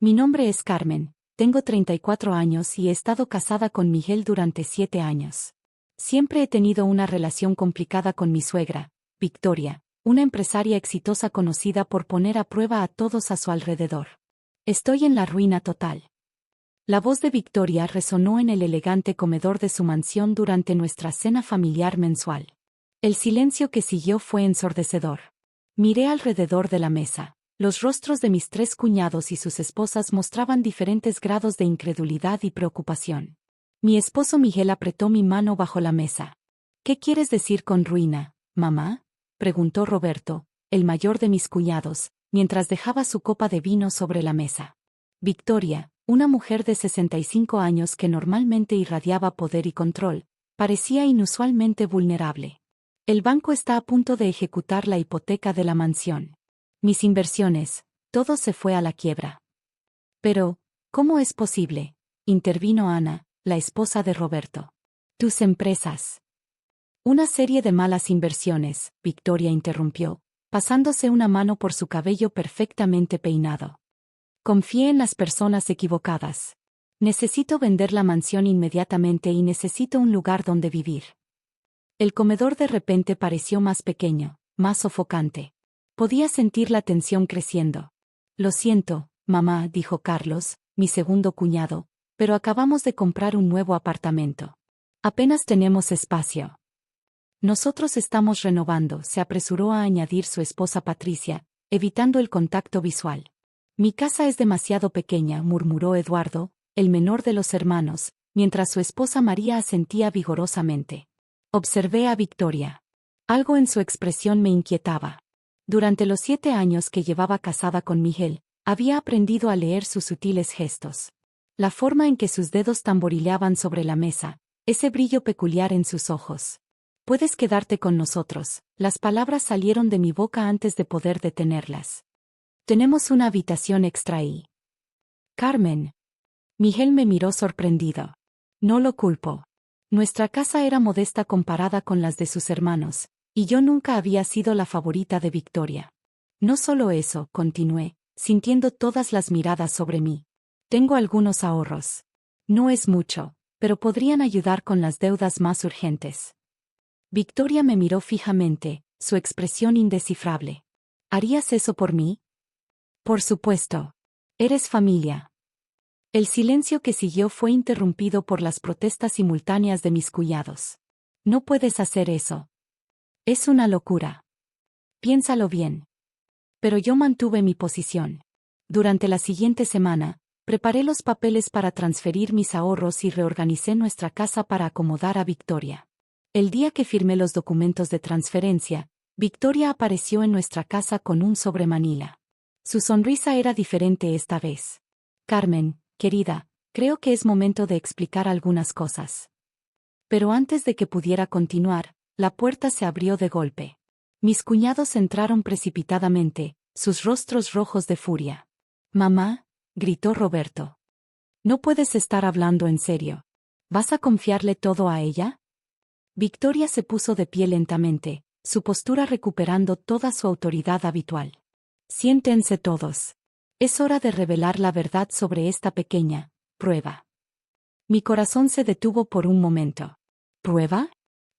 Mi nombre es Carmen, tengo 34 años y he estado casada con Miguel durante 7 años. Siempre he tenido una relación complicada con mi suegra, Victoria, una empresaria exitosa conocida por poner a prueba a todos a su alrededor. Estoy en la ruina total. La voz de Victoria resonó en el elegante comedor de su mansión durante nuestra cena familiar mensual. El silencio que siguió fue ensordecedor. Miré alrededor de la mesa. Los rostros de mis 3 cuñados y sus esposas mostraban diferentes grados de incredulidad y preocupación. Mi esposo Miguel apretó mi mano bajo la mesa. ¿Qué quieres decir con ruina, mamá?, preguntó Roberto, el mayor de mis cuñados, mientras dejaba su copa de vino sobre la mesa. Victoria, una mujer de 65 años que normalmente irradiaba poder y control, parecía inusualmente vulnerable. El banco está a punto de ejecutar la hipoteca de la mansión. Mis inversiones, todo se fue a la quiebra. Pero, ¿cómo es posible?, intervino Ana, la esposa de Roberto. Tus empresas. Una serie de malas inversiones, Victoria interrumpió, pasándose una mano por su cabello perfectamente peinado. Confié en las personas equivocadas. Necesito vender la mansión inmediatamente y necesito un lugar donde vivir. El comedor de repente pareció más pequeño, más sofocante. Podía sentir la tensión creciendo. Lo siento, mamá, dijo Carlos, mi segundo cuñado, pero acabamos de comprar un nuevo apartamento. Apenas tenemos espacio. Nosotros estamos renovando, se apresuró a añadir su esposa Patricia, evitando el contacto visual. Mi casa es demasiado pequeña, murmuró Eduardo, el menor de los hermanos, mientras su esposa María asentía vigorosamente. Observé a Victoria. Algo en su expresión me inquietaba. Durante los 7 años que llevaba casada con Miguel, había aprendido a leer sus sutiles gestos. La forma en que sus dedos tamborileaban sobre la mesa, ese brillo peculiar en sus ojos. Puedes quedarte con nosotros. Las palabras salieron de mi boca antes de poder detenerlas. Tenemos una habitación extra ahí. Carmen. Miguel me miró sorprendido. No lo culpo. Nuestra casa era modesta comparada con las de sus hermanos, y yo nunca había sido la favorita de Victoria. No solo eso, continué, sintiendo todas las miradas sobre mí. Tengo algunos ahorros. No es mucho, pero podrían ayudar con las deudas más urgentes. Victoria me miró fijamente, su expresión indescifrable. ¿Harías eso por mí? Por supuesto. Eres familia. El silencio que siguió fue interrumpido por las protestas simultáneas de mis cuñados. No puedes hacer eso. Es una locura. Piénsalo bien. Pero yo mantuve mi posición. Durante la siguiente semana, preparé los papeles para transferir mis ahorros y reorganicé nuestra casa para acomodar a Victoria. El día que firmé los documentos de transferencia, Victoria apareció en nuestra casa con un sobre Manila. Su sonrisa era diferente esta vez. Carmen, querida, creo que es momento de explicar algunas cosas. Pero antes de que pudiera continuar, la puerta se abrió de golpe. Mis cuñados entraron precipitadamente, sus rostros rojos de furia. «Mamá», gritó Roberto. «No puedes estar hablando en serio. ¿Vas a confiarle todo a ella?» Victoria se puso de pie lentamente, su postura recuperando toda su autoridad habitual. «Siéntense todos. Es hora de revelar la verdad sobre esta pequeña prueba». Mi corazón se detuvo por un momento. «¿Prueba?»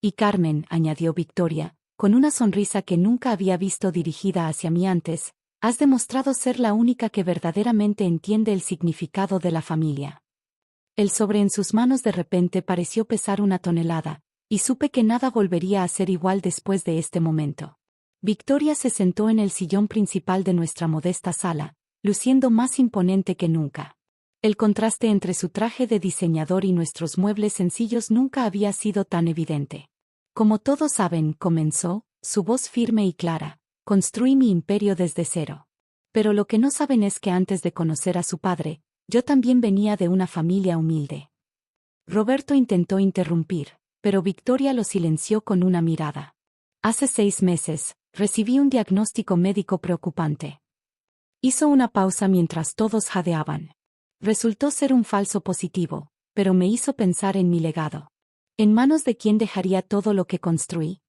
Y Carmen, añadió Victoria, con una sonrisa que nunca había visto dirigida hacia mí antes, has demostrado ser la única que verdaderamente entiende el significado de la familia. El sobre en sus manos de repente pareció pesar 1 tonelada, y supe que nada volvería a ser igual después de este momento. Victoria se sentó en el sillón principal de nuestra modesta sala, luciendo más imponente que nunca. El contraste entre su traje de diseñador y nuestros muebles sencillos nunca había sido tan evidente. Como todos saben, comenzó, su voz firme y clara, construí mi imperio desde cero. Pero lo que no saben es que antes de conocer a su padre, yo también venía de una familia humilde. Roberto intentó interrumpir, pero Victoria lo silenció con una mirada. Hace 6 meses, recibí un diagnóstico médico preocupante. Hizo una pausa mientras todos jadeaban. Resultó ser un falso positivo, pero me hizo pensar en mi legado. ¿En manos de quién dejaría todo lo que construí?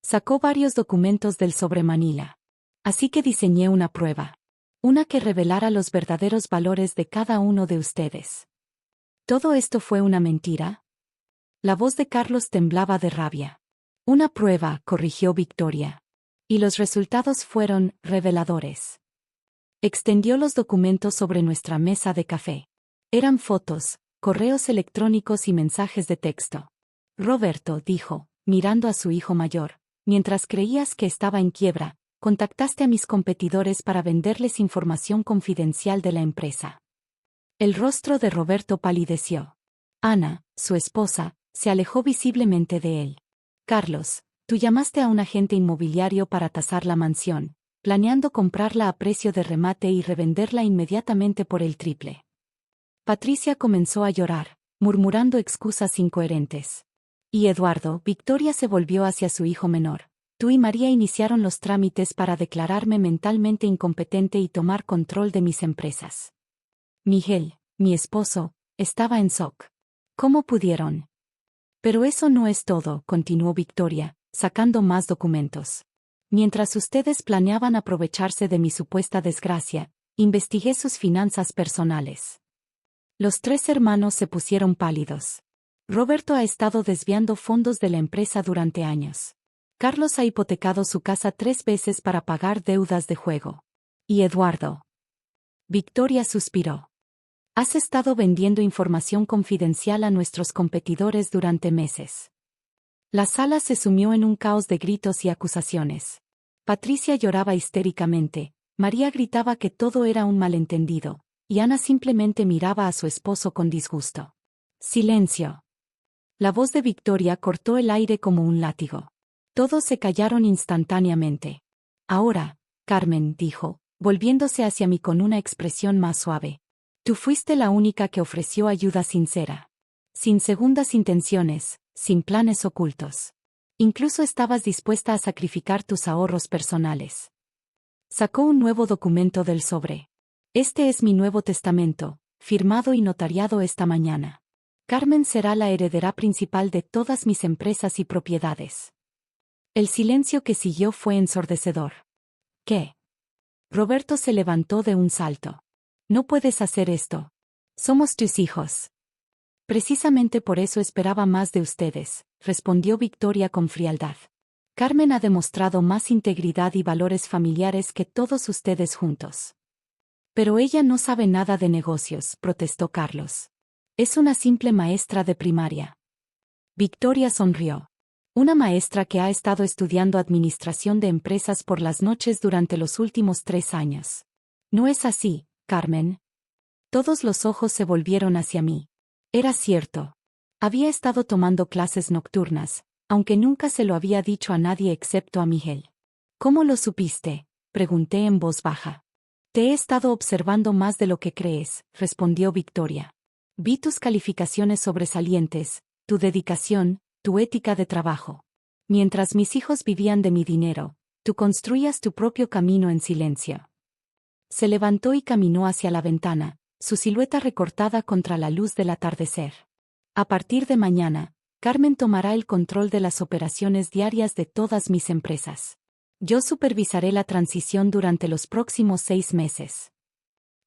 Sacó varios documentos del sobre Manila. Así que diseñé una prueba. Una que revelara los verdaderos valores de cada uno de ustedes. ¿Todo esto fue una mentira? La voz de Carlos temblaba de rabia. Una prueba, corrigió Victoria. Y los resultados fueron reveladores. Extendió los documentos sobre nuestra mesa de café. Eran fotos, correos electrónicos y mensajes de texto. Roberto, dijo, mirando a su hijo mayor, mientras creías que estaba en quiebra, contactaste a mis competidores para venderles información confidencial de la empresa. El rostro de Roberto palideció. Ana, su esposa, se alejó visiblemente de él. Carlos, tú llamaste a un agente inmobiliario para tasar la mansión, planeando comprarla a precio de remate y revenderla inmediatamente por el triple. Patricia comenzó a llorar, murmurando excusas incoherentes. Y Eduardo, Victoria se volvió hacia su hijo menor. Tú y María iniciaron los trámites para declararme mentalmente incompetente y tomar control de mis empresas. Miguel, mi esposo, estaba en shock. ¿Cómo pudieron? Pero eso no es todo, continuó Victoria, sacando más documentos. Mientras ustedes planeaban aprovecharse de mi supuesta desgracia, investigué sus finanzas personales. Los tres hermanos se pusieron pálidos. Roberto ha estado desviando fondos de la empresa durante años. Carlos ha hipotecado su casa 3 veces para pagar deudas de juego. ¿Y Eduardo? Victoria suspiró. Has estado vendiendo información confidencial a nuestros competidores durante meses. La sala se sumió en un caos de gritos y acusaciones. Patricia lloraba histéricamente, María gritaba que todo era un malentendido, y Ana simplemente miraba a su esposo con disgusto. Silencio. La voz de Victoria cortó el aire como un látigo. Todos se callaron instantáneamente. Ahora, Carmen, dijo, volviéndose hacia mí con una expresión más suave. Tú fuiste la única que ofreció ayuda sincera. Sin segundas intenciones, sin planes ocultos. Incluso estabas dispuesta a sacrificar tus ahorros personales. Sacó un nuevo documento del sobre. Este es mi nuevo testamento, firmado y notariado esta mañana. Carmen será la heredera principal de todas mis empresas y propiedades. El silencio que siguió fue ensordecedor. ¿Qué? Roberto se levantó de un salto. No puedes hacer esto. Somos tus hijos. Precisamente por eso esperaba más de ustedes, respondió Victoria con frialdad. Carmen ha demostrado más integridad y valores familiares que todos ustedes juntos. Pero ella no sabe nada de negocios, protestó Carlos. Es una simple maestra de primaria. Victoria sonrió. Una maestra que ha estado estudiando administración de empresas por las noches durante los últimos 3 años. ¿No es así, Carmen? Todos los ojos se volvieron hacia mí. Era cierto. Había estado tomando clases nocturnas, aunque nunca se lo había dicho a nadie excepto a Miguel. ¿Cómo lo supiste?, pregunté en voz baja. Te he estado observando más de lo que crees, respondió Victoria. Vi tus calificaciones sobresalientes, tu dedicación, tu ética de trabajo. Mientras mis hijos vivían de mi dinero, tú construías tu propio camino en silencio. Se levantó y caminó hacia la ventana, su silueta recortada contra la luz del atardecer. A partir de mañana, Carmen tomará el control de las operaciones diarias de todas mis empresas. Yo supervisaré la transición durante los próximos 6 meses.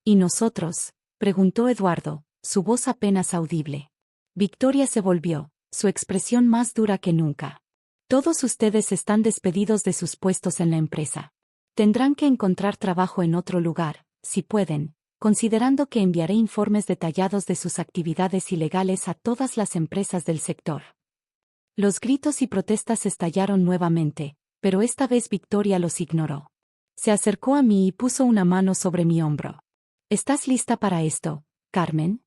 ¿Y nosotros?, preguntó Eduardo, su voz apenas audible. Victoria se volvió, su expresión más dura que nunca. Todos ustedes están despedidos de sus puestos en la empresa. Tendrán que encontrar trabajo en otro lugar, si pueden, considerando que enviaré informes detallados de sus actividades ilegales a todas las empresas del sector. Los gritos y protestas estallaron nuevamente, pero esta vez Victoria los ignoró. Se acercó a mí y puso una mano sobre mi hombro. ¿Estás lista para esto, Carmen?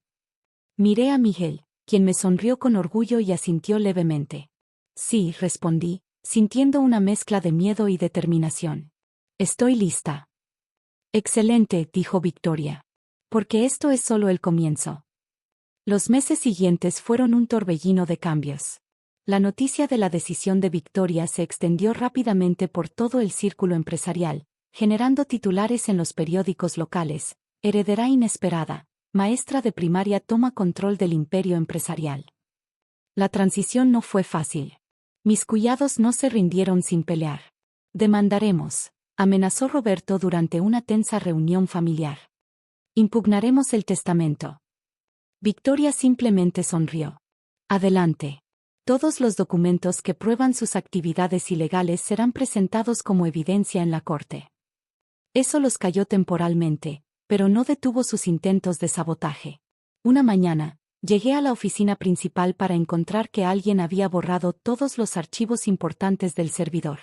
Miré a Miguel, quien me sonrió con orgullo y asintió levemente. Sí, respondí, sintiendo una mezcla de miedo y determinación. Estoy lista. Excelente, dijo Victoria. Porque esto es solo el comienzo. Los meses siguientes fueron un torbellino de cambios. La noticia de la decisión de Victoria se extendió rápidamente por todo el círculo empresarial, generando titulares en los periódicos locales. Heredera inesperada, maestra de primaria toma control del imperio empresarial. La transición no fue fácil. Mis cuñados no se rindieron sin pelear. Demandaremos, amenazó Roberto durante una tensa reunión familiar. Impugnaremos el testamento. Victoria simplemente sonrió. Adelante. Todos los documentos que prueban sus actividades ilegales serán presentados como evidencia en la corte. Eso los calló temporalmente, pero no detuvo sus intentos de sabotaje. Una mañana, llegué a la oficina principal para encontrar que alguien había borrado todos los archivos importantes del servidor.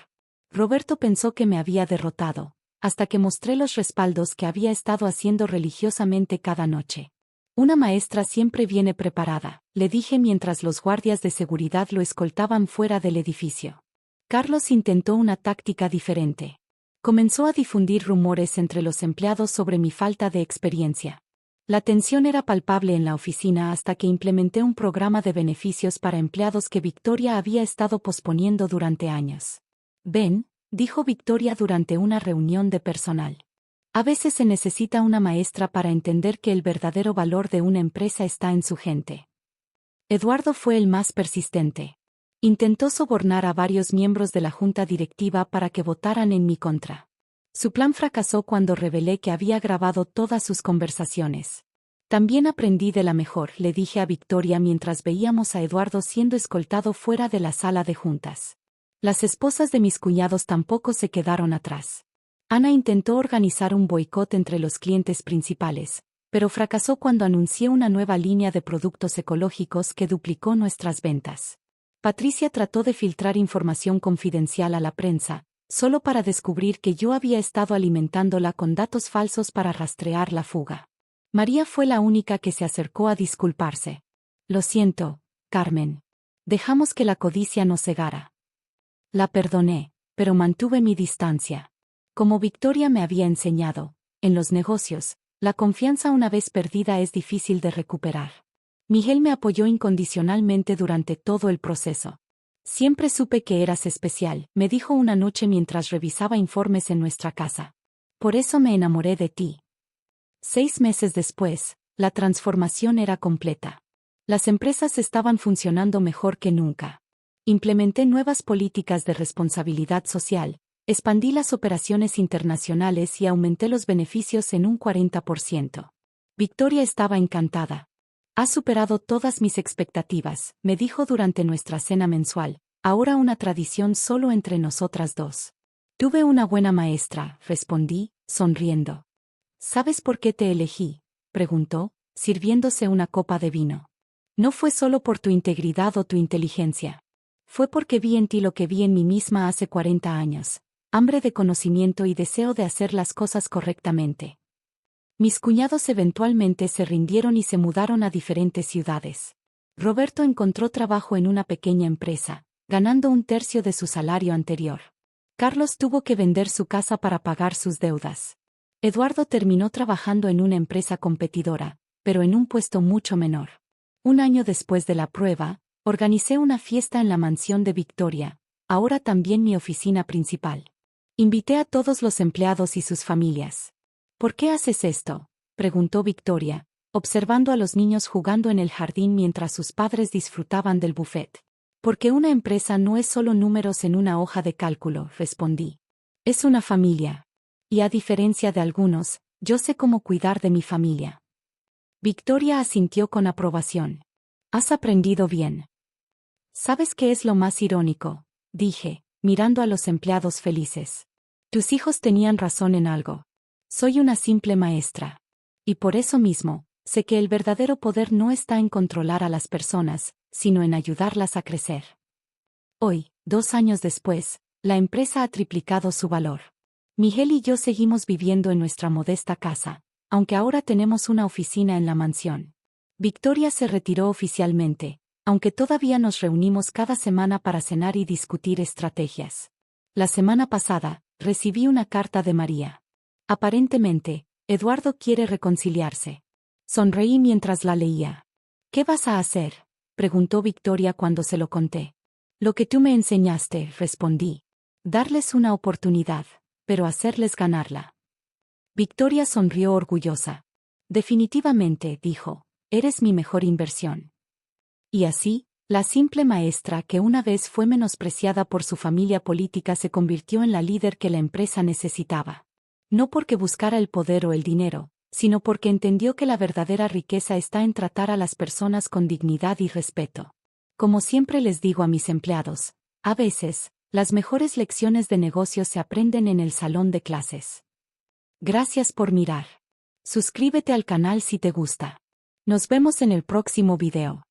Roberto pensó que me había derrotado, hasta que mostré los respaldos que había estado haciendo religiosamente cada noche. Una maestra siempre viene preparada, le dije mientras los guardias de seguridad lo escoltaban fuera del edificio. Carlos intentó una táctica diferente. Comenzó a difundir rumores entre los empleados sobre mi falta de experiencia. La tensión era palpable en la oficina hasta que implementé un programa de beneficios para empleados que Victoria había estado posponiendo durante años. «Ven», dijo Victoria durante una reunión de personal. A veces se necesita una maestra para entender que el verdadero valor de una empresa está en su gente. Eduardo fue el más persistente. Intentó sobornar a varios miembros de la junta directiva para que votaran en mi contra. Su plan fracasó cuando revelé que había grabado todas sus conversaciones. También aprendí de la mejor, le dije a Victoria mientras veíamos a Eduardo siendo escoltado fuera de la sala de juntas. Las esposas de mis cuñados tampoco se quedaron atrás. Ana intentó organizar un boicot entre los clientes principales, pero fracasó cuando anuncié una nueva línea de productos ecológicos que duplicó nuestras ventas. Patricia trató de filtrar información confidencial a la prensa, solo para descubrir que yo había estado alimentándola con datos falsos para rastrear la fuga. María fue la única que se acercó a disculparse. Lo siento, Carmen. Dejamos que la codicia nos cegara. La perdoné, pero mantuve mi distancia. Como Victoria me había enseñado, en los negocios, la confianza una vez perdida es difícil de recuperar. Miguel me apoyó incondicionalmente durante todo el proceso. Siempre supe que eras especial, me dijo una noche mientras revisaba informes en nuestra casa. Por eso me enamoré de ti. 6 meses después, la transformación era completa. Las empresas estaban funcionando mejor que nunca. Implementé nuevas políticas de responsabilidad social. Expandí las operaciones internacionales y aumenté los beneficios en un 40%. Victoria estaba encantada. Has superado todas mis expectativas, me dijo durante nuestra cena mensual, ahora una tradición solo entre nosotras dos. Tuve una buena maestra, respondí, sonriendo. ¿Sabes por qué te elegí?, preguntó, sirviéndose una copa de vino. No fue solo por tu integridad o tu inteligencia. Fue porque vi en ti lo que vi en mí misma hace 40 años. Hambre de conocimiento y deseo de hacer las cosas correctamente. Mis cuñados eventualmente se rindieron y se mudaron a diferentes ciudades. Roberto encontró trabajo en una pequeña empresa, ganando 1/3 de su salario anterior. Carlos tuvo que vender su casa para pagar sus deudas. Eduardo terminó trabajando en una empresa competidora, pero en un puesto mucho menor. Un año después de la prueba, organicé una fiesta en la mansión de Victoria, ahora también mi oficina principal. Invité a todos los empleados y sus familias. ¿Por qué haces esto?, preguntó Victoria, observando a los niños jugando en el jardín mientras sus padres disfrutaban del buffet. Porque una empresa no es solo números en una hoja de cálculo, respondí. Es una familia. Y a diferencia de algunos, yo sé cómo cuidar de mi familia. Victoria asintió con aprobación. Has aprendido bien. ¿Sabes qué es lo más irónico?, dije, mirando a los empleados felices. Tus hijos tenían razón en algo. Soy una simple maestra. Y por eso mismo, sé que el verdadero poder no está en controlar a las personas, sino en ayudarlas a crecer. Hoy, 2 años después, la empresa ha triplicado su valor. Miguel y yo seguimos viviendo en nuestra modesta casa, aunque ahora tenemos una oficina en la mansión. Victoria se retiró oficialmente, aunque todavía nos reunimos cada semana para cenar y discutir estrategias. La semana pasada, recibí una carta de María. Aparentemente, Eduardo quiere reconciliarse. Sonreí mientras la leía. ¿Qué vas a hacer?, preguntó Victoria cuando se lo conté. Lo que tú me enseñaste, respondí. Darles una oportunidad, pero hacerles ganarla. Victoria sonrió orgullosa. Definitivamente, dijo, eres mi mejor inversión. Y así, La simple maestra que una vez fue menospreciada por su familia política se convirtió en la líder que la empresa necesitaba. No porque buscara el poder o el dinero, sino porque entendió que la verdadera riqueza está en tratar a las personas con dignidad y respeto. Como siempre les digo a mis empleados, a veces, las mejores lecciones de negocios se aprenden en el salón de clases. Gracias por mirar. Suscríbete al canal si te gusta. Nos vemos en el próximo video.